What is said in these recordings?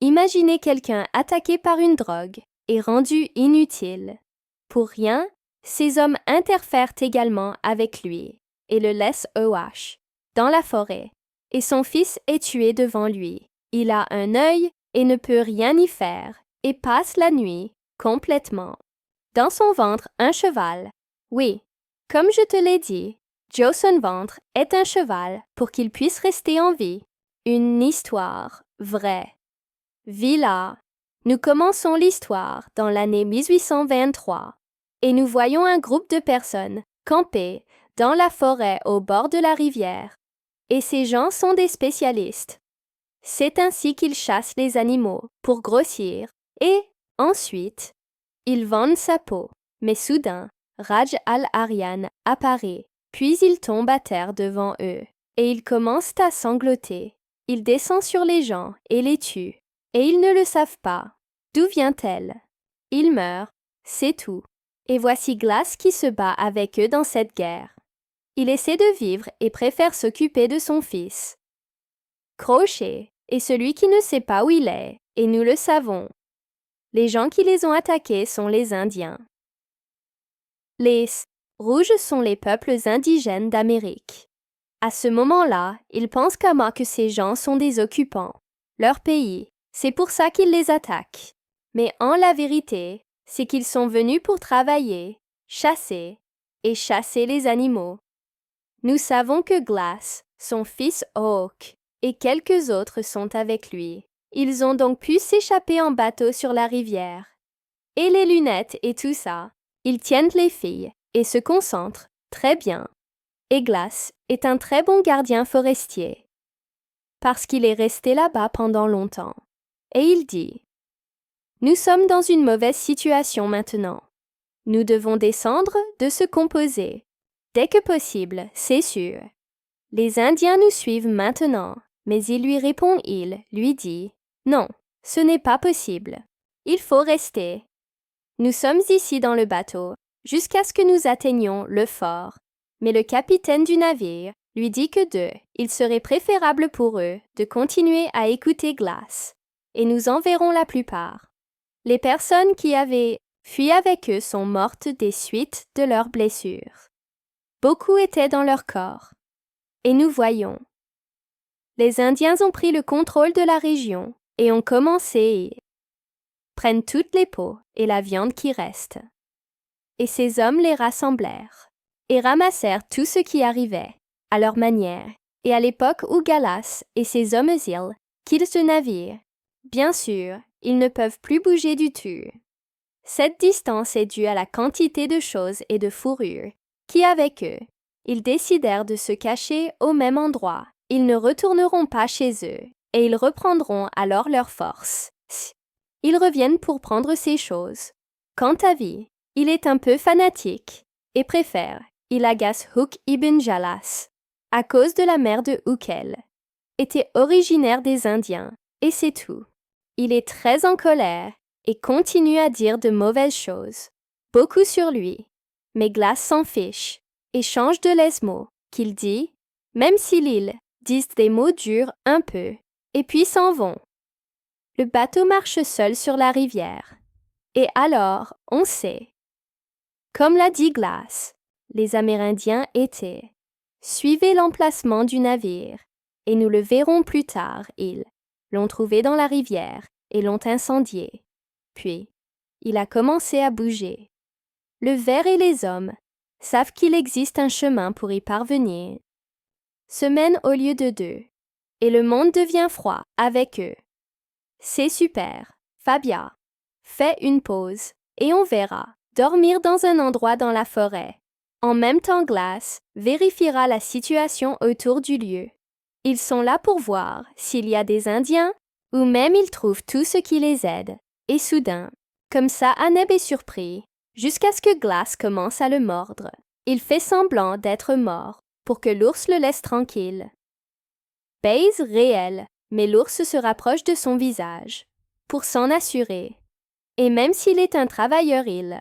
Imaginez quelqu'un attaqué par une drogue et rendu inutile. Pour rien, ces hommes interfèrent également avec lui et le laissent OH, dans la forêt, et son fils est tué devant lui. Il a un œil et ne peut rien y faire, et passe la nuit complètement. Dans son ventre, un cheval. Oui, comme je te l'ai dit, Joe son ventre est un cheval pour qu'il puisse rester en vie. Une histoire vraie. Villa. Nous commençons l'histoire dans l'année 1823 et nous voyons un groupe de personnes camper dans la forêt au bord de la rivière. Et ces gens sont des spécialistes. C'est ainsi qu'ils chassent les animaux pour grossir et, ensuite, ils vendent sa peau. Mais soudain, Raj al-Aryan apparaît, puis il tombe à terre devant eux et ils commencent à sangloter. Il descend sur les gens et les tue. Et ils ne le savent pas. D'où vient-elle? Ils meurent, c'est tout. Et voici Glass qui se bat avec eux dans cette guerre. Il essaie de vivre et préfère s'occuper de son fils. Crochet est celui qui ne sait pas où il est, et nous le savons. Les gens qui les ont attaqués sont les Indiens. Les rouges sont les peuples indigènes d'Amérique. À ce moment-là, ils pensent qu'à moi que ces gens sont des occupants. Leur pays. C'est pour ça qu'ils les attaquent. Mais en la vérité, c'est qu'ils sont venus pour travailler, chasser et chasser les animaux. Nous savons que Glass, son fils Hawk et quelques autres sont avec lui. Ils ont donc pu s'échapper en bateau sur la rivière. Et les lunettes et tout ça, ils tiennent les filles et se concentrent très bien. Et Glass est un très bon gardien forestier parce qu'il est resté là-bas pendant longtemps. Et il dit, « Nous sommes dans une mauvaise situation maintenant. Nous devons descendre de se composer. Dès que possible, c'est sûr. Les Indiens nous suivent maintenant, mais il lui dit, « Non, ce n'est pas possible. Il faut rester. Nous sommes ici dans le bateau jusqu'à ce que nous atteignions le fort. » Mais le capitaine du navire lui dit que il serait préférable pour eux de continuer à écouter Glass. Et nous en verrons la plupart. Les personnes qui avaient fui avec eux sont mortes des suites de leurs blessures. Beaucoup étaient dans leur corps. Et nous voyons. Les Indiens ont pris le contrôle de la région et ont commencé à prendre toutes les peaux et la viande qui reste. Et ces hommes les rassemblèrent et ramassèrent tout ce qui arrivait, à leur manière, et à l'époque où Gallas et ses hommes quittent ce navire. Bien sûr, ils ne peuvent plus bouger du tout. Cette distance est due à la quantité de choses et de fourrures qui, avec eux, ils décidèrent de se cacher au même endroit. Ils ne retourneront pas chez eux et ils reprendront alors leur force. Ils reviennent pour prendre ces choses. Quant à vie, il est un peu fanatique et préfère, il agace Huk ibn Jalas à cause de la mère de Ukel. Était originaire des Indiens et c'est tout. Il est très en colère et continue à dire de mauvaises choses, beaucoup sur lui. Mais Glass s'en fiche et change de les mots qu'il dit, même si l'île disent des mots durs un peu, et puis s'en vont. Le bateau marche seul sur la rivière. Et alors, on sait. Comme l'a dit Glass, les Amérindiens étaient. Suivez l'emplacement du navire, et nous le verrons plus tard, ils l'ont trouvé dans la rivière et l'ont incendié. Puis, il a commencé à bouger. Le ver et les hommes savent qu'il existe un chemin pour y parvenir. Se mènent au lieu de deux, et le monde devient froid avec eux. C'est super, Fabia. Fais une pause, et on verra. Dormir dans un endroit dans la forêt. En même temps, Glass vérifiera la situation autour du lieu. Ils sont là pour voir s'il y a des Indiens ou même ils trouvent tout ce qui les aide. Et soudain, comme ça, Aneb est surpris, jusqu'à ce que Glass commence à le mordre. Il fait semblant d'être mort pour que l'ours le laisse tranquille. Baise réel, mais l'ours se rapproche de son visage pour s'en assurer. Et même s'il est un travailleur, il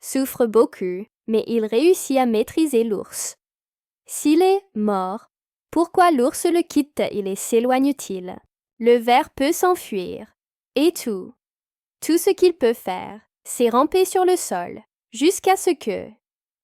souffre beaucoup, mais il réussit à maîtriser l'ours. S'il est mort, pourquoi l'ours le quitte-t-il et s'éloigne-t-il? Le ver peut s'enfuir, et tout. Tout ce qu'il peut faire, c'est ramper sur le sol, jusqu'à ce que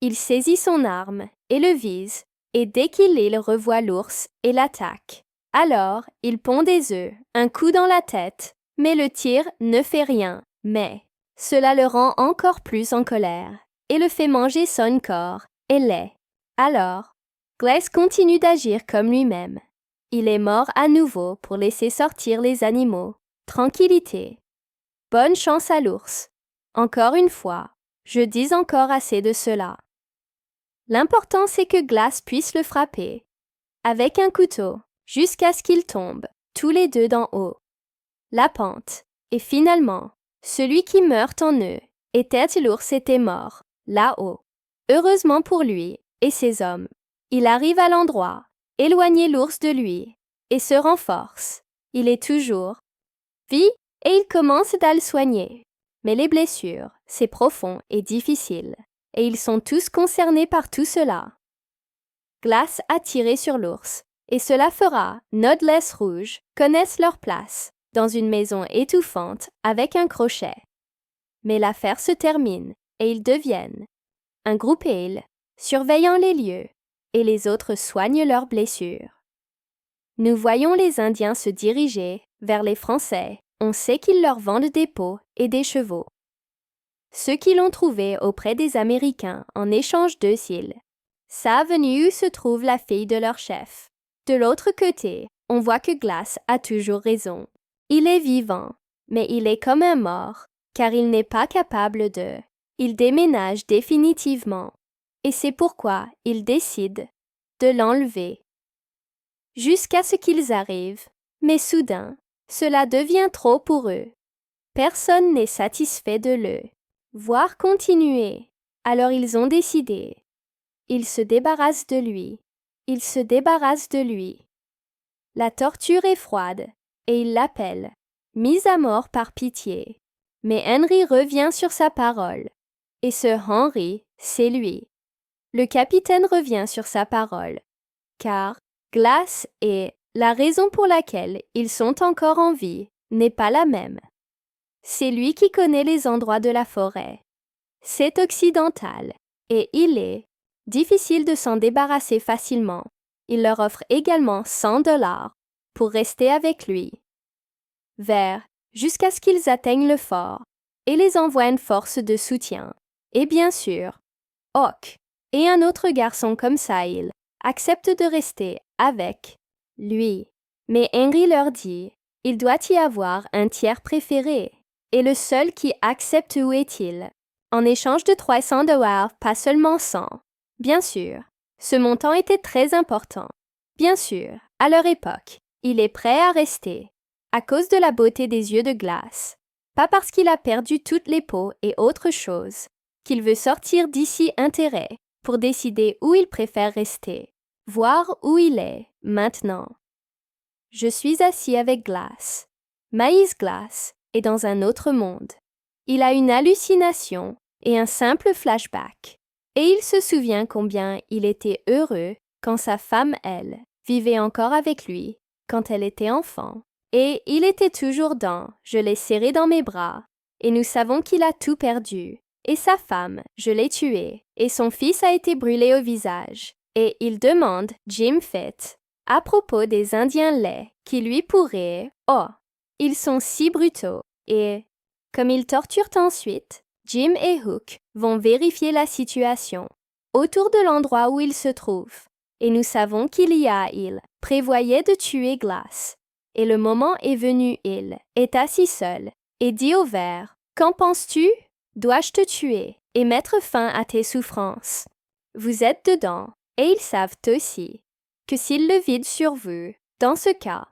il saisit son arme et le vise, et dès qu'il revoit l'ours et l'attaque. Alors, il pond des œufs, un coup dans la tête, mais le tir ne fait rien, mais cela le rend encore plus en colère, et le fait manger son corps et lait. Alors, Glass continue d'agir comme lui-même. Il est mort à nouveau pour laisser sortir les animaux. Tranquillité. Bonne chance à l'ours. Encore une fois, je dis encore assez de cela. L'important c'est que Glass puisse le frapper avec un couteau jusqu'à ce qu'ils tombent tous les deux d'en haut. La pente. Et finalement, celui qui meurt en eux était l'ours était mort, là-haut. Heureusement pour lui et ses hommes, il arrive à l'endroit, éloigner l'ours de lui, et se renforce. Il est toujours vie et il commence à le soigner. Mais les blessures, c'est profond et difficile, et ils sont tous concernés par tout cela. Glass a tiré sur l'ours, et cela fera Nodless Rouge connaissent leur place dans une maison étouffante avec un crochet. Mais l'affaire se termine, et ils deviennent un groupe pâle, surveillant les lieux, et les autres soignent leurs blessures. Nous voyons les Indiens se diriger vers les Français. On sait qu'ils leur vendent des peaux et des chevaux. Ceux qui l'ont trouvé auprès des Américains en échange d'eux ils savent où se trouve la fille de leur chef. De l'autre côté, on voit que Glass a toujours raison. Il est vivant, mais il est comme un mort, car il n'est pas capable de. Il déménage définitivement, et c'est pourquoi il décide de l'enlever. Jusqu'à ce qu'ils arrivent, mais soudain, cela devient trop pour eux. Personne n'est satisfait de le voir continuer. Alors ils ont décidé. Ils se débarrassent de lui. Ils se débarrassent de lui. La torture est froide, et ils l'appellent mise à mort par pitié. Mais Henry revient sur sa parole. Et ce Henry, c'est lui. Le capitaine revient sur sa parole. Car Glass et la raison pour laquelle ils sont encore en vie n'est pas la même. C'est lui qui connaît les endroits de la forêt. C'est occidental, et il est difficile de s'en débarrasser facilement. Il leur offre également $100 pour rester avec lui. Jusqu'à ce qu'ils atteignent le fort, et les envoie une force de soutien. Et bien sûr, Hawk et un autre garçon comme Sahil acceptent de rester avec lui. Mais Henry leur dit, il doit y avoir un tiers préféré, et le seul qui accepte où est-il. En échange de $300, pas seulement 100. Bien sûr, ce montant était très important. Bien sûr, à leur époque, il est prêt à rester, à cause de la beauté des yeux de Glass. Pas parce qu'il a perdu toutes les peaux et autres choses, qu'il veut sortir d'ici intérêt pour décider où il préfère rester, voir où il est maintenant. Je suis assis avec Glass. Maïs Glass est dans un autre monde. Il a une hallucination et un simple flashback. Et il se souvient combien il était heureux quand sa femme, elle, vivait encore avec lui, quand elle était enfant. Et il était toujours je l'ai serré dans mes bras, et nous savons qu'il a tout perdu. Et sa femme, je l'ai tuée, et son fils a été brûlé au visage. Et il demande Jim Fett à propos des Indiens laids qui lui pourraient, ils sont si brutaux, et comme ils torturent ensuite, Jim et Hook vont vérifier la situation autour de l'endroit où il se trouve. Et nous savons il prévoyait de tuer Glass. Et le moment est venu, il est assis seul et dit au ver, qu'en penses-tu? Dois-je te tuer et mettre fin à tes souffrances? Vous êtes dedans, et ils savent aussi que s'ils le vident sur vous, dans ce cas,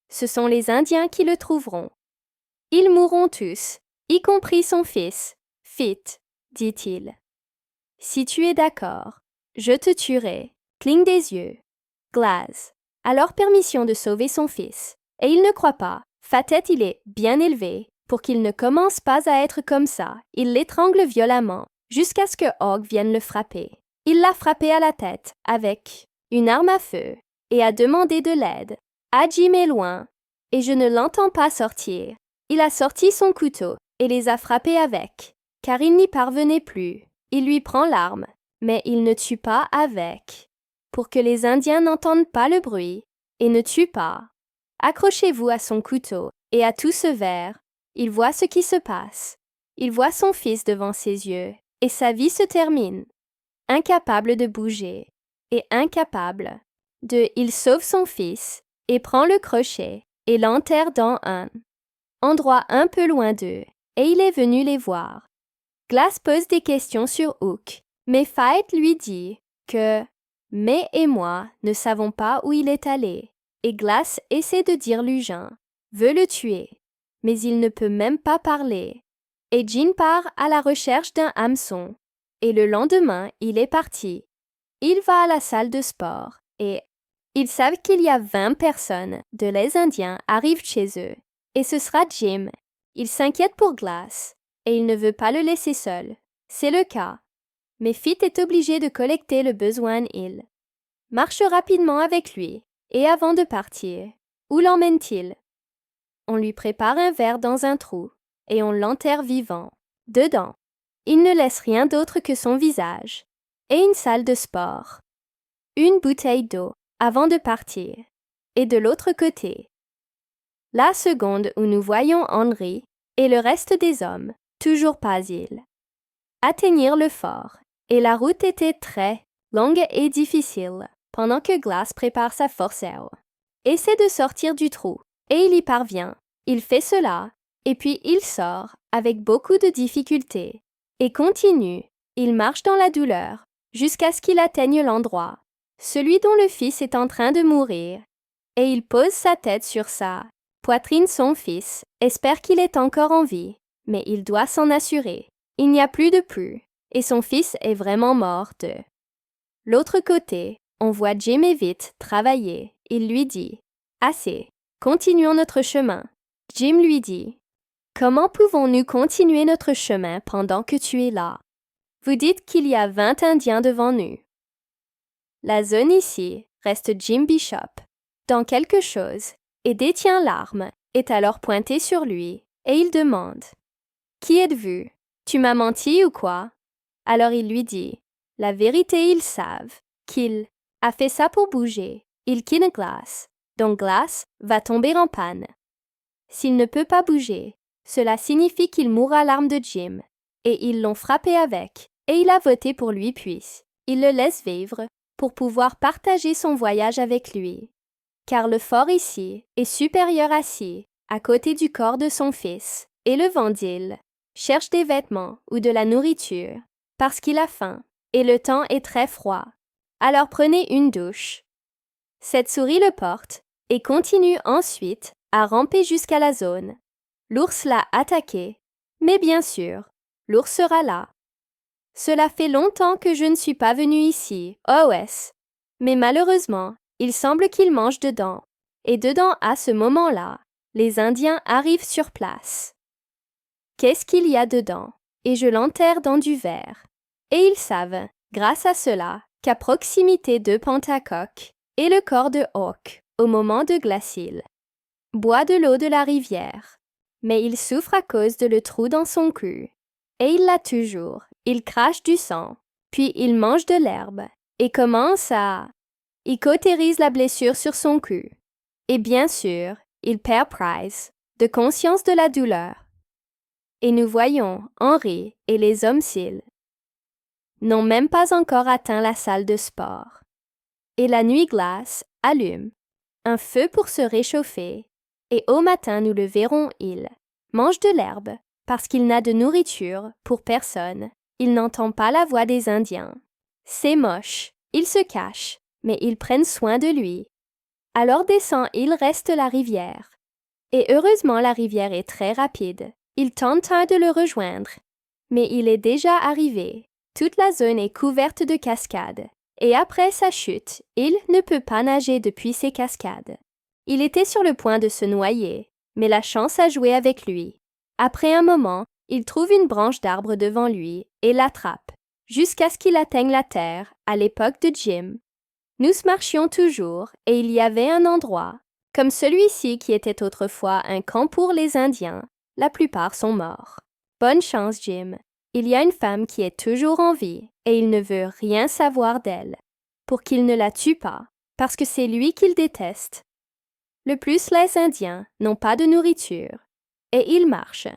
ce sont les Indiens qui le trouveront. Ils mourront tous, y compris son fils. Fit, dit-il. Si tu es d'accord, je te tuerai. Cligne des yeux. Glass. Alors permission de sauver son fils. Et il ne croit pas. Fatet, il est bien élevé pour qu'il ne commence pas à être comme ça. Il l'étrangle violemment jusqu'à ce que Hogg vienne le frapper. Il l'a frappé à la tête avec une arme à feu et a demandé de l'aide. Jim est loin et je ne l'entends pas sortir. Il a sorti son couteau et les a frappés avec, car il n'y parvenait plus. Il lui prend l'arme, mais il ne tue pas avec, pour que les Indiens n'entendent pas le bruit et ne tuent pas. Accrochez-vous à son couteau et à tout ce verre. Il voit ce qui se passe. Il voit son fils devant ses yeux et sa vie se termine. Incapable de bouger et incapable il sauve son fils et prend le crochet et l'enterre dans un endroit un peu loin d'eux, et il est venu les voir. Glass pose des questions sur Hook, mais Fight lui dit que May et moi ne savons pas où il est allé, et Glass essaie de dire Lugin, veut le tuer, mais il ne peut même pas parler. Et Jean part à la recherche d'un hameçon, et le lendemain, il est parti. Il va à la salle de sport, et ils savent qu'il y a 20 personnes de les Indiens arrivent chez eux, et ce sera Jim. Il s'inquiète pour Glass, et il ne veut pas le laisser seul. C'est le cas. Mais Fit est obligé de collecter le besoin. Il marche rapidement avec lui, et avant de partir, où l'emmène-t-il? On lui prépare un verre dans un trou, et on l'enterre vivant. Dedans, il ne laisse rien d'autre que son visage, et une salle de sport. Une bouteille d'eau, avant de partir, et de l'autre côté, la seconde où nous voyons Henry et le reste des hommes, toujours pas ils, atteignirent le fort, et la route était très longue et difficile, pendant que Glass prépare sa forceau. Essaie de sortir du trou, et il y parvient. Il fait cela, et puis il sort avec beaucoup de difficultés, et continue. Il marche dans la douleur, jusqu'à ce qu'il atteigne l'endroit, celui dont le fils est en train de mourir, et il pose sa tête sur sa poitrine. Son fils espère qu'il est encore en vie, mais il doit s'en assurer. Il n'y a plus de pouls, et son fils est vraiment mort de l'autre côté. On voit Jim et Vite travailler. Il lui dit « Assez, continuons notre chemin. » Jim lui dit « Comment pouvons-nous continuer notre chemin pendant que tu es là? Vous dites qu'il y a 20 Indiens devant nous. » La zone ici reste Jim Bishop, dans quelque chose, et détient l'arme, est alors pointée sur lui, et il demande « Qui êtes-vous? Tu m'as menti ou quoi? » Alors il lui dit « La vérité, ils savent qu'il a fait ça pour bouger. Il quitte Glass, donc Glass va tomber en panne. S'il ne peut pas bouger, cela signifie qu'il mourra à l'arme de Jim, et ils l'ont frappé avec, et il a voté pour lui puis il le laisse vivre pour pouvoir partager son voyage avec lui. Car le fort ici est supérieur assis, à côté du corps de son fils, et le Vandil cherche des vêtements ou de la nourriture, parce qu'il a faim, et le temps est très froid. Alors prenez une douche. Cette souris le porte, et continue ensuite à ramper jusqu'à la zone. L'ours l'a attaqué, mais bien sûr, l'ours sera là. Cela fait longtemps que je ne suis pas venu ici, OS, mais malheureusement, il semble qu'il mange dedans, et dedans à ce moment-là, les Indiens arrivent sur place. Qu'est-ce qu'il y a dedans? Et je l'enterre dans du verre. Et ils savent, grâce à cela, qu'à proximité de Pentacock et le corps de Hawk, au moment de Glacial, boit de l'eau de la rivière, mais il souffre à cause de le trou dans son cou. Et il l'a toujours. Il crache du sang, puis il mange de l'herbe, et commence à... Il cautérise la blessure sur son cou. Et bien sûr, il perd Price, de conscience de la douleur. Et nous voyons Henry et les hommes s'ils n'ont même pas encore atteint la salle de sport. Et la nuit Glass allume un feu pour se réchauffer, et au matin nous le verrons, il mange de l'herbe, parce qu'il n'a de nourriture pour personne. Il n'entend pas la voix des Indiens. C'est moche. Ils se cachent, mais ils prennent soin de lui. Alors il reste la rivière. Et heureusement la rivière est très rapide. Il tente de le rejoindre, mais il est déjà arrivé. Toute la zone est couverte de cascades. Et après sa chute, il ne peut pas nager depuis ces cascades. Il était sur le point de se noyer, mais la chance a joué avec lui. Après un moment, il trouve une branche d'arbre devant lui et l'attrape, jusqu'à ce qu'il atteigne la terre à l'époque de Jim. Nous marchions toujours et il y avait un endroit, comme celui-ci qui était autrefois un camp pour les Indiens, la plupart sont morts. Bonne chance, Jim. Il y a une femme qui est toujours en vie et il ne veut rien savoir d'elle, pour qu'il ne la tue pas, parce que c'est lui qu'il déteste. Le plus, les Indiens n'ont pas de nourriture et ils marchent,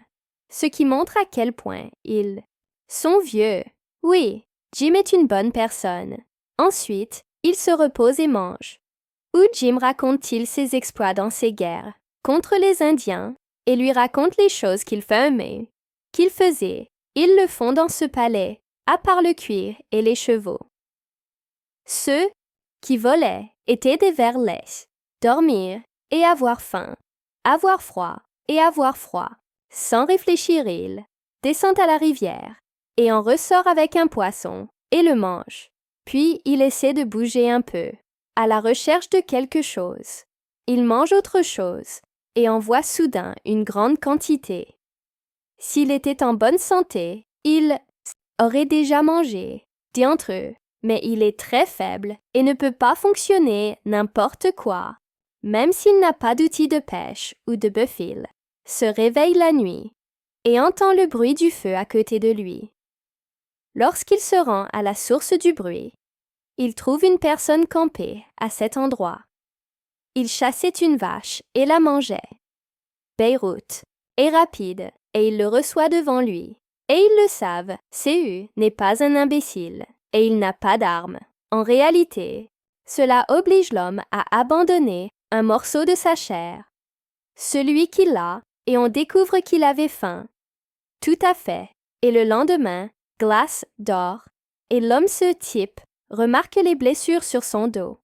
ce qui montre à quel point ils sont vieux. Oui, Jim est une bonne personne. Ensuite, il se repose et mange. Où Jim raconte-t-il ses exploits dans ses guerres contre les Indiens et lui raconte les choses qu'il faisait. Ils le font dans ce palais, à part le cuir et les chevaux. Ceux qui volaient étaient des vers laids, dormir et avoir faim, avoir froid et avoir froid. Sans réfléchir, il descend à la rivière et en ressort avec un poisson et le mange. Puis il essaie de bouger un peu, à la recherche de quelque chose. Il mange autre chose et en voit soudain une grande quantité. S'il était en bonne santé, il aurait déjà mangé d'entre eux, mais il est très faible et ne peut pas fonctionner n'importe quoi. Même s'il n'a pas d'outils de pêche ou de buffle, se réveille la nuit et entend le bruit du feu à côté de lui. Lorsqu'il se rend à la source du bruit, il trouve une personne campée à cet endroit. Il chassait une vache et la mangeait. Beyrouth est rapide et il le reçoit devant lui. Et ils le savent, Céhu n'est pas un imbécile et il n'a pas d'armes. En réalité, cela oblige l'homme à abandonner un morceau de sa chair. Celui qui l'a, et on découvre qu'il avait faim. Tout à fait. Et le lendemain, Glass dort, et l'homme ce type remarque les blessures sur son dos.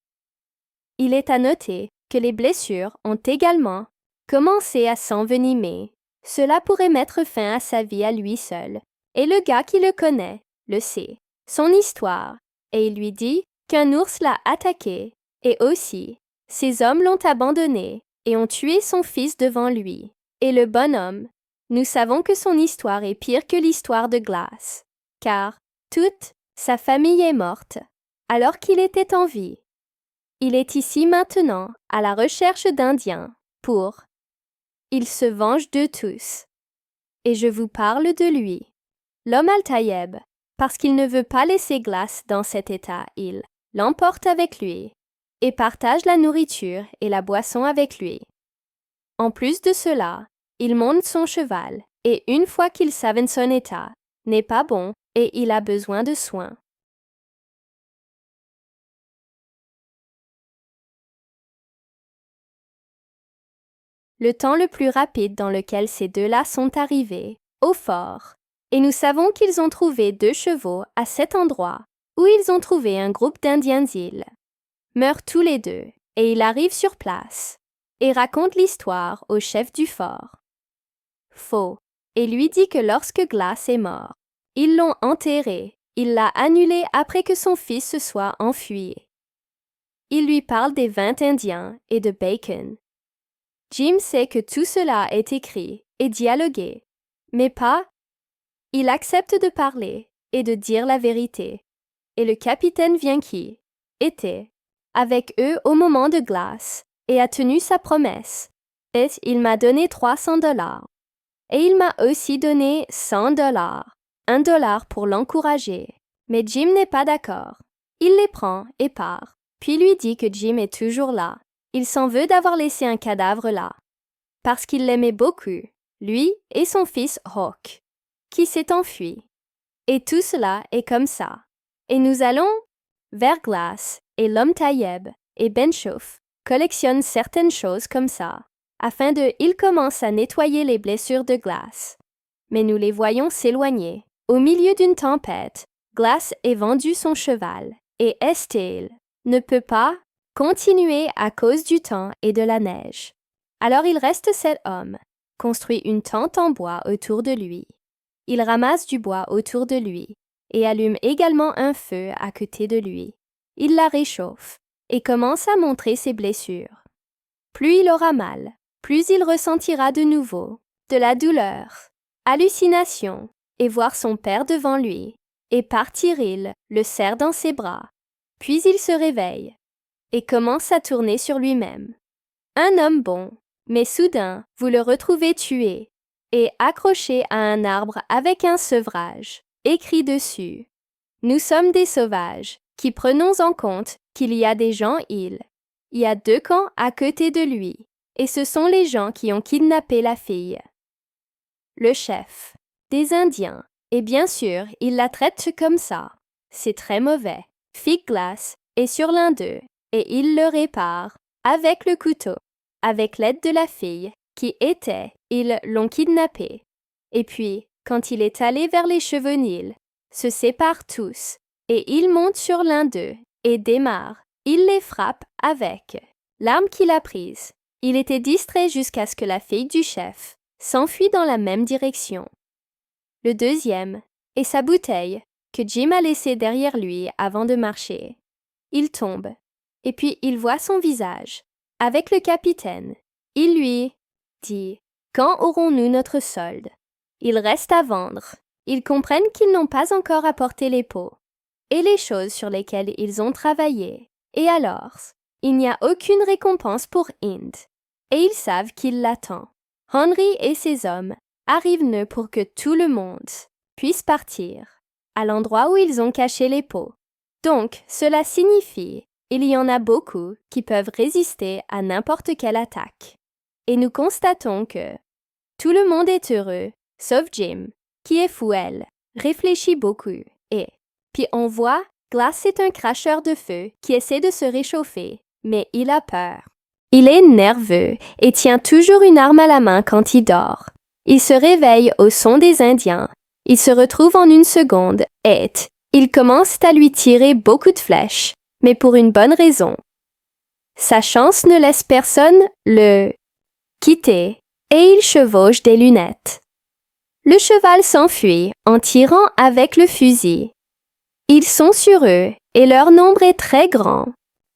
Il est à noter que les blessures ont également commencé à s'envenimer. Cela pourrait mettre fin à sa vie à lui seul, et le gars qui le connaît le sait. Son histoire, et il lui dit qu'un ours l'a attaqué, et aussi, ses hommes l'ont abandonné et ont tué son fils devant lui. Et le bonhomme, nous savons que son histoire est pire que l'histoire de Glass, car toute sa famille est morte alors qu'il était en vie. Il est ici maintenant à la recherche d'Indiens pour... Il se venge de tous. Et je vous parle de lui. L'homme Al-Tayeb, parce qu'il ne veut pas laisser Glass dans cet état, il l'emporte avec lui et partage la nourriture et la boisson avec lui. En plus de cela, il monte son cheval et une fois qu'il savent son état n'est pas bon et il a besoin de soins. Le temps le plus rapide dans lequel ces deux-là sont arrivés, au fort, et nous savons qu'ils ont trouvé 2 chevaux à cet endroit où ils ont trouvé un groupe d'Indiens îles, meurent tous les deux et il arrive sur place et raconte l'histoire au chef du fort. Faux, et lui dit que lorsque Glass est mort, ils l'ont enterré, il l'a annulé après que son fils se soit enfui. Il lui parle des 20 Indiens et de Bacon. Jim sait que tout cela est écrit et dialogué, mais pas. Il accepte de parler et de dire la vérité. Et le capitaine Vianky était avec eux au moment de Glass et a tenu sa promesse. Et il m'a donné $300. Et il m'a aussi donné $100, $1 pour l'encourager. Mais Jim n'est pas d'accord. Il les prend et part, puis lui dit que Jim est toujours là. Il s'en veut d'avoir laissé un cadavre là, parce qu'il l'aimait beaucoup, lui et son fils Hawk, qui s'est enfui. Et tout cela est comme ça. Et nous allons vers Glass, et l'homme Tayeb et Benchouf collectionnent certaines choses comme ça, afin de... Ils commencent à nettoyer les blessures de Glass. Mais nous les voyons s'éloigner. Au milieu d'une tempête, Glass est vendu son cheval, et Estelle ne peut pas continuer à cause du temps et de la neige. Alors il reste cet homme, construit une tente en bois autour de lui. Il ramasse du bois autour de lui et allume également un feu à côté de lui. Il la réchauffe et commence à montrer ses blessures. Plus il aura mal, plus il ressentira de nouveau de la douleur, hallucination et voir son père devant lui. Et partir, il le serre dans ses bras. Puis il se réveille et commence à tourner sur lui-même. Un homme bon, mais soudain, vous le retrouvez tué. et accroché à un arbre avec un sevrage, écrit dessus. Nous sommes des sauvages, qui prenons en compte qu'il y a des gens-îles. Il y a 2 camps à côté de lui, et ce sont les gens qui ont kidnappé la fille. Le chef, des Indiens, et bien sûr, il la traite comme ça. C'est très mauvais. Fit Glass est sur l'un d'eux, et il le répare, avec le couteau, avec l'aide de la fille, qui était, ils l'ont kidnappé. Et puis, quand il est allé vers les chevenils, se séparent tous, et il monte sur l'un d'eux, et démarre. Il les frappe avec l'arme qu'il a prise. Il était distrait jusqu'à ce que la fille du chef s'enfuit dans la même direction. Le deuxième est sa bouteille, que Jim a laissée derrière lui avant de marcher. Il tombe, et puis il voit son visage, avec le capitaine. Il lui dit « Quand aurons-nous notre solde ?» Il reste à vendre. Ils comprennent qu'ils n'ont pas encore apporté les pots et les choses sur lesquelles ils ont travaillé. Et alors, il n'y a aucune récompense pour Hind, et ils savent qu'il l'attend. Henry et ses hommes arrivent nœuds pour que tout le monde puisse partir à l'endroit où ils ont caché les pots. Donc, cela signifie il y en a beaucoup qui peuvent résister à n'importe quelle attaque. Et nous constatons que tout le monde est heureux, sauf Jim, qui est fou, elle, réfléchit beaucoup, et puis on voit, Glass est un cracheur de feu qui essaie de se réchauffer, mais il a peur. Il est nerveux et tient toujours une arme à la main quand il dort. Il se réveille au son des Indiens. Il se retrouve en une seconde et il commence à lui tirer beaucoup de flèches, mais pour une bonne raison. Sa chance ne laisse personne le quitter et il chevauche des lunettes. Le cheval s'enfuit en tirant avec le fusil. Ils sont sur eux et leur nombre est très grand.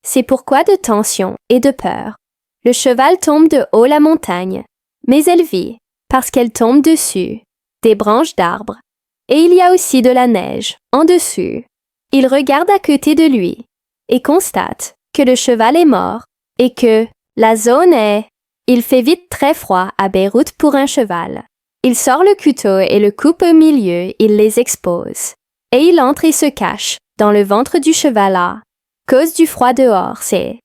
C'est pourquoi de tension et de peur. Le cheval tombe de haut la montagne, mais elle vit, parce qu'elle tombe dessus, des branches d'arbres. Et il y a aussi de la neige en dessous. Il regarde à côté de lui et constate que le cheval est mort et que la zone est... Il fait vite très froid à Beyrouth pour un cheval. Il sort le couteau et le coupe au milieu, il les expose. Et il entre et se cache dans le ventre du cheval à cause du froid dehors, c'est.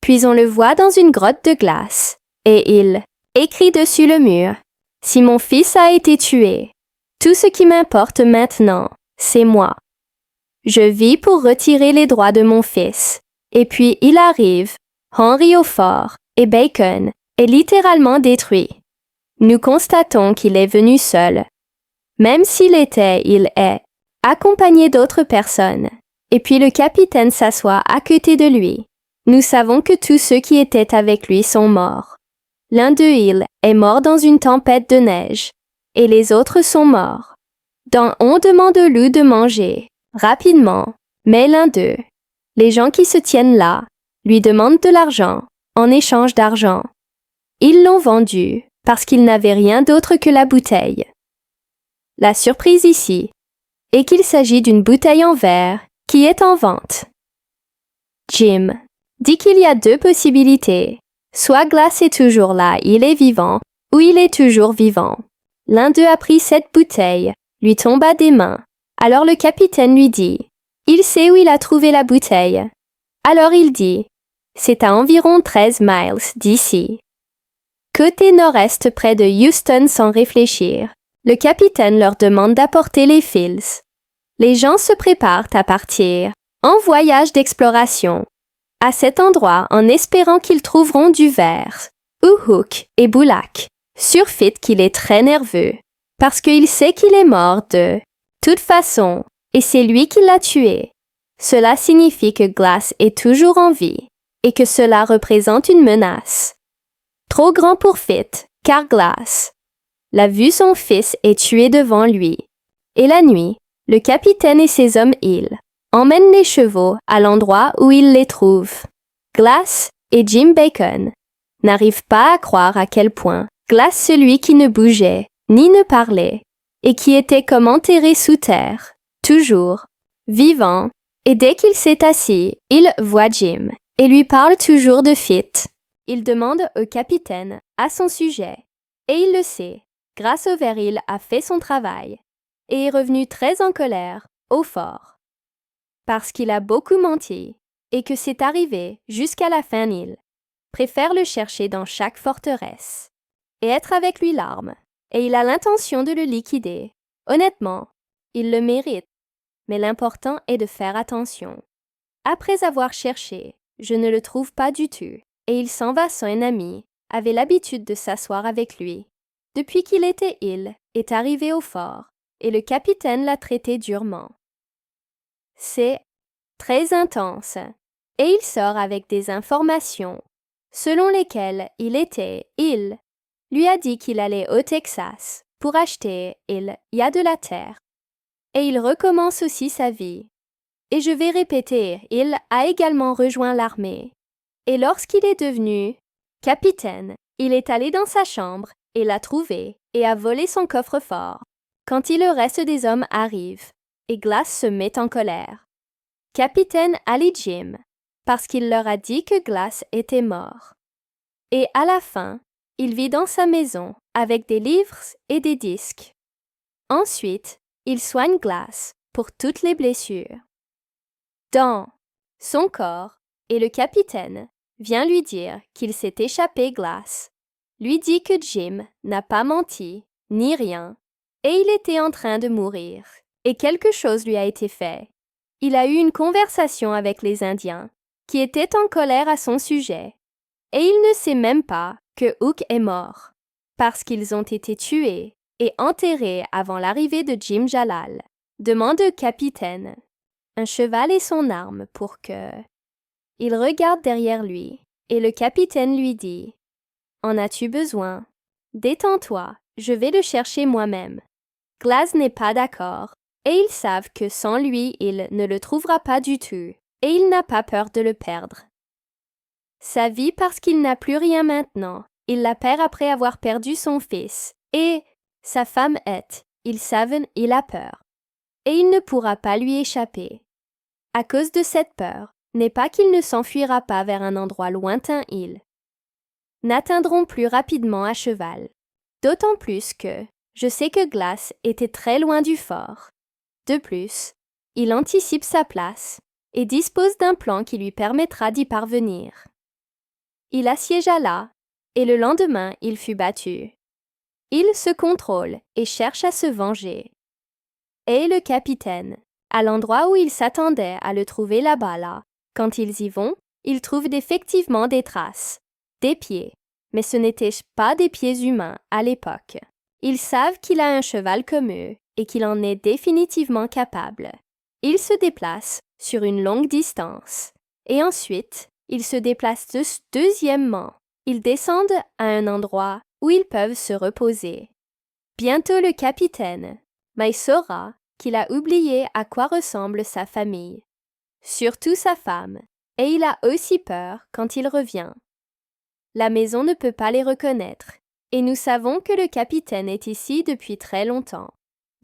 Puis on le voit dans une grotte de glace, et il écrit dessus le mur « Si mon fils a été tué, tout ce qui m'importe maintenant, c'est moi. Je vis pour retirer les droits de mon fils. » Et puis il arrive, Henry au fort, et Bacon est littéralement détruit. Nous constatons qu'il est venu seul. Même s'il était, il est accompagné d'autres personnes. Et puis le capitaine s'assoit à côté de lui. Nous savons que tous ceux qui étaient avec lui sont morts. L'un d'eux, il est mort dans une tempête de neige, et les autres sont morts. On demande au loup de manger, rapidement, mais l'un d'eux, les gens qui se tiennent là, lui demandent de l'argent, en échange d'argent. Ils l'ont vendu, parce qu'ils n'avaient rien d'autre que la bouteille. La surprise ici est qu'il s'agit d'une bouteille en verre qui est en vente. Jim dit qu'il y a 2 possibilités. Soit Glass est toujours là, il est vivant, ou il est toujours vivant. L'un d'eux a pris cette bouteille, lui tomba des mains. Alors le capitaine lui dit « Il sait où il a trouvé la bouteille. » Alors il dit « C'est à environ 13 miles d'ici. » Côté nord-est près de Houston sans réfléchir, le capitaine leur demande d'apporter les fils. Les gens se préparent à partir, en voyage d'exploration, à cet endroit en espérant qu'ils trouveront du verre. Uhuk et Bulak surfitent qu'il est très nerveux, parce qu'il sait qu'il est mort de toute façon, et c'est lui qui l'a tué. Cela signifie que Glass est toujours en vie, et que cela représente une menace. Trop grand pour Fit, car Glass l'a vu son fils est tué devant lui. Et la nuit, le capitaine et ses hommes emmènent les chevaux à l'endroit où ils les trouvent. Glass et Jim Bacon n'arrivent pas à croire à quel point Glass, celui qui ne bougeait ni ne parlait et qui était comme enterré sous terre, toujours vivant, et dès qu'il s'est assis, il voit Jim et lui parle toujours de Fit. Il demande au capitaine à son sujet, et il le sait. grâce auquel il a fait son travail, et est revenu très en colère au fort. Parce qu'il a beaucoup menti et que c'est arrivé jusqu'à la fin, il préfère le chercher dans chaque forteresse et être avec lui l'arme, et il a l'intention de le liquider. Honnêtement, il le mérite, mais l'important est de faire attention. Après avoir cherché, je ne le trouve pas du tout, et il s'en va sans un ami, avait l'habitude de s'asseoir avec lui. Depuis qu'il était il, est arrivé au fort, et le capitaine l'a traité durement. C'est très intense, et il sort avec des informations, selon lesquelles il lui a dit qu'il allait au Texas pour acheter, il y a de la terre. Et il recommence aussi sa vie. Et je vais répéter, il a également rejoint l'armée. Et lorsqu'il est devenu capitaine, il est allé dans sa chambre et l'a trouvé et a volé son coffre-fort. Quand le reste des hommes arrive, et Glass se met en colère. Capitaine Ali Jim, parce qu'il leur a dit que Glass était mort. Et à la fin, il vit dans sa maison avec des livres et des disques. Ensuite, il soigne Glass pour toutes les blessures. Dans son corps, et le capitaine vient lui dire qu'il s'est échappé Glass, lui dit que Jim n'a pas menti, ni rien, et il était en train de mourir, et quelque chose lui a été fait. Il a eu une conversation avec les Indiens, qui étaient en colère à son sujet, et il ne sait même pas que Hook est mort, parce qu'ils ont été tués et enterrés avant l'arrivée de Jim Jalal. Demande au capitaine un cheval et son arme pour que... Il regarde derrière lui, et le capitaine lui dit « En as-tu besoin? Détends-toi, je vais le chercher moi-même. » Glass n'est pas d'accord, et ils savent que sans lui, il ne le trouvera pas du tout, et il n'a pas peur de le perdre. Sa vie parce qu'il n'a plus rien maintenant, il la perd après avoir perdu son fils, et sa femme est, ils savent, il a peur, et il ne pourra pas lui échapper. À cause de cette peur, n'est pas qu'il ne s'enfuira pas vers un endroit lointain, ils n'atteindront plus rapidement à cheval. D'autant plus que, je sais que Glass était très loin du fort. De plus, il anticipe sa place et dispose d'un plan qui lui permettra d'y parvenir. Il assiégea là, et le lendemain il fut battu. Il se contrôle et cherche à se venger. Et le capitaine, à l'endroit où il s'attendait à le trouver là-bas là, quand ils y vont, ils trouvent effectivement des traces, des pieds, mais ce n'étaient pas des pieds humains à l'époque. Ils savent qu'il a un cheval comme eux et qu'il en est définitivement capable. Ils se déplacent sur une longue distance, et ensuite, ils se déplacent deuxièmement. Ils descendent à un endroit où ils peuvent se reposer. Bientôt le capitaine, mais saura qu'il a oublié à quoi ressemble sa famille, surtout sa femme, et il a aussi peur quand il revient. La maison ne peut pas les reconnaître, et nous savons que le capitaine est ici depuis très longtemps.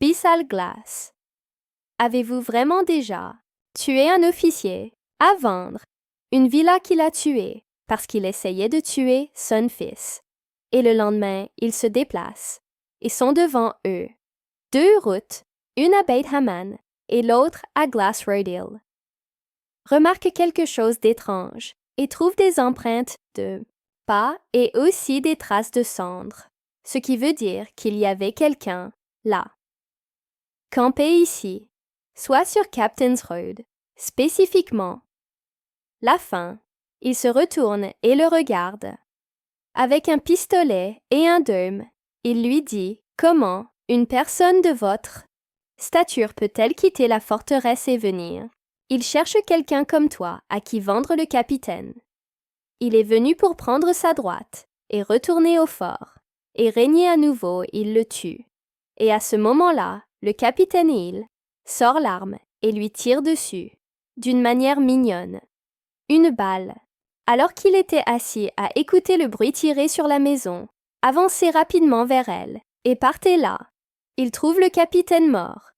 Bissal Glass. Avez-vous vraiment déjà tué un officier à vendre une villa qu'il a tuée parce qu'il essayait de tuer son fils? Et le lendemain, ils se déplacent et sont devant eux. 2 routes, une à Beit Haman et l'autre à Glass Road Hill. Remarque quelque chose d'étrange et trouve des empreintes de pas et aussi des traces de cendres, ce qui veut dire qu'il y avait quelqu'un là. Campé ici, soit sur Captain's Road, spécifiquement. La fin, il se retourne et le regarde. Avec un pistolet et un dôme, il lui dit comment une personne de votre stature peut-elle quitter la forteresse et venir? Il cherche quelqu'un comme toi à qui vendre le capitaine. Il est venu pour prendre sa droite et retourner au fort, et régner à nouveau, il le tue. Et à ce moment-là, le capitaine Hill sort l'arme et lui tire dessus, d'une manière mignonne. Une balle. Alors qu'il était assis à écouter le bruit tiré sur la maison, avançait rapidement vers elle et partait là. Il trouve le capitaine mort.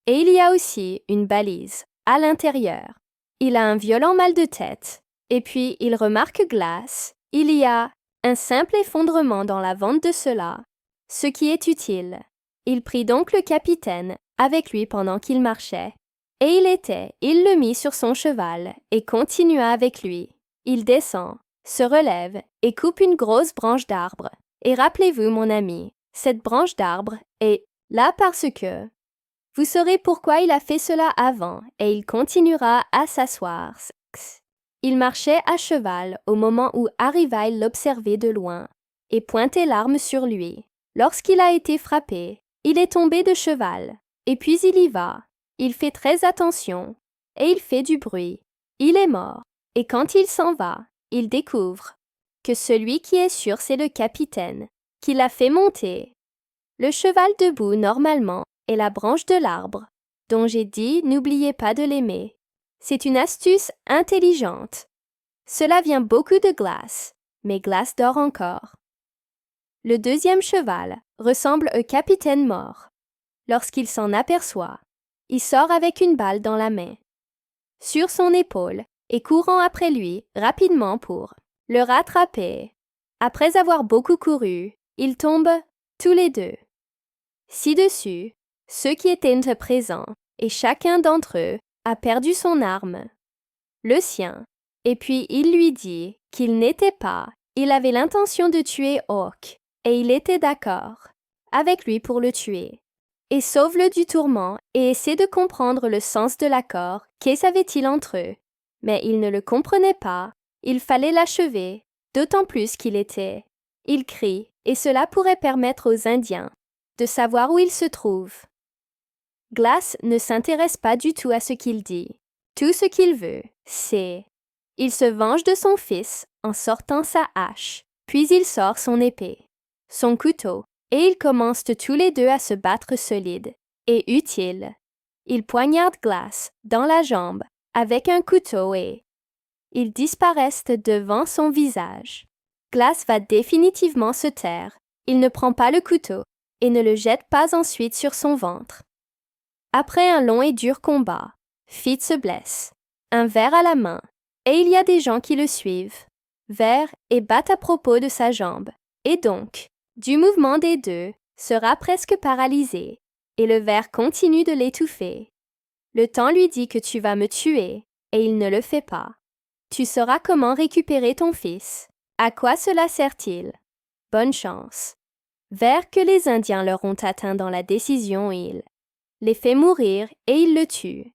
Et il y a aussi une balise à l'intérieur. Il a un violent mal de tête. Et puis il remarque Glass. Il y a un simple effondrement dans la vente de cela. ce qui est utile. Il prit donc le capitaine avec lui pendant qu'il marchait, et il le mit sur son cheval et continua avec lui. Il descend, se relève et coupe une grosse branche d'arbre. Et rappelez-vous, mon ami, cette branche d'arbre est là parce que... Vous saurez pourquoi il a fait cela avant, et il continuera à s'asseoir. Il marchait à cheval au moment où Arrivail l'observait de loin et pointait l'arme sur lui. Lorsqu'il a été frappé, il est tombé de cheval, et puis il y va. Il fait très attention, et il fait du bruit. Il est mort, et quand il s'en va, il découvre que celui qui est sûr, c'est le capitaine, qui l'a fait monter. Le cheval debout, normalement, est la branche de l'arbre, dont j'ai dit n'oubliez pas de l'aimer. C'est une astuce intelligente. Cela vient beaucoup de Glace, mais Glace dort encore. Le deuxième cheval ressemble au capitaine mort. Lorsqu'il s'en aperçoit, il sort avec une balle dans la main, sur son épaule, et courant après lui rapidement pour le rattraper. Après avoir beaucoup couru, ils tombent tous les deux. Ci-dessus, ceux qui étaient présents, et chacun d'entre eux a perdu son arme, le sien, et puis il lui dit qu'il n'était pas, il avait l'intention de tuer Hawk, et il était d'accord avec lui pour le tuer. Et sauve-le du tourment et essaie de comprendre le sens de l'accord qu'avaient-ils entre eux. Mais il ne le comprenait pas, il fallait l'achever, d'autant plus qu'il était. Il crie, et cela pourrait permettre aux Indiens de savoir où il se trouve. Glace ne s'intéresse pas du tout à ce qu'il dit. Tout ce qu'il veut, c'est... Il se venge de son fils en sortant sa hache, puis il sort son épée, son couteau, et ils commencent tous les deux à se battre solide et utile. Il poignarde Glace dans la jambe avec un couteau et... Ils disparaissent devant son visage. Glace va définitivement se taire. Il ne prend pas le couteau et ne le jette pas ensuite sur son ventre. Après un long et dur combat, Fitz se blesse, un verre à la main, et il y a des gens qui le suivent. Verre et battent à propos de sa jambe, et donc, du mouvement des deux, sera presque paralysé, et le verre continue de l'étouffer. Le temps lui dit que tu vas me tuer, et il ne le fait pas. Tu sauras comment récupérer ton fils. À quoi cela sert-il? Bonne chance. Vers que les Indiens leur ont atteint dans la décision, il les fait mourir et ils le tuent,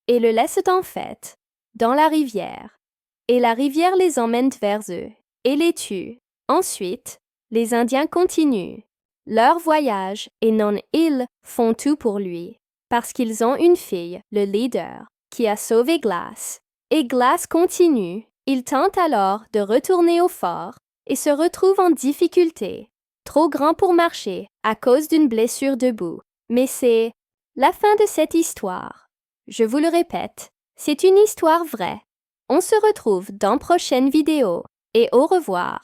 et le laissent en fait dans la rivière. Et la rivière les emmène vers eux et les tue. Ensuite, les Indiens continuent leur voyage et non ils font tout pour lui, parce qu'ils ont une fille, le leader, qui a sauvé Glace. Et Glace continue. Il tente alors de retourner au fort et se retrouve en difficulté, trop grand pour marcher à cause d'une blessure debout. Mais c'est la fin de cette histoire. Je vous le répète, c'est une histoire vraie. On se retrouve dans prochaine vidéo et au revoir.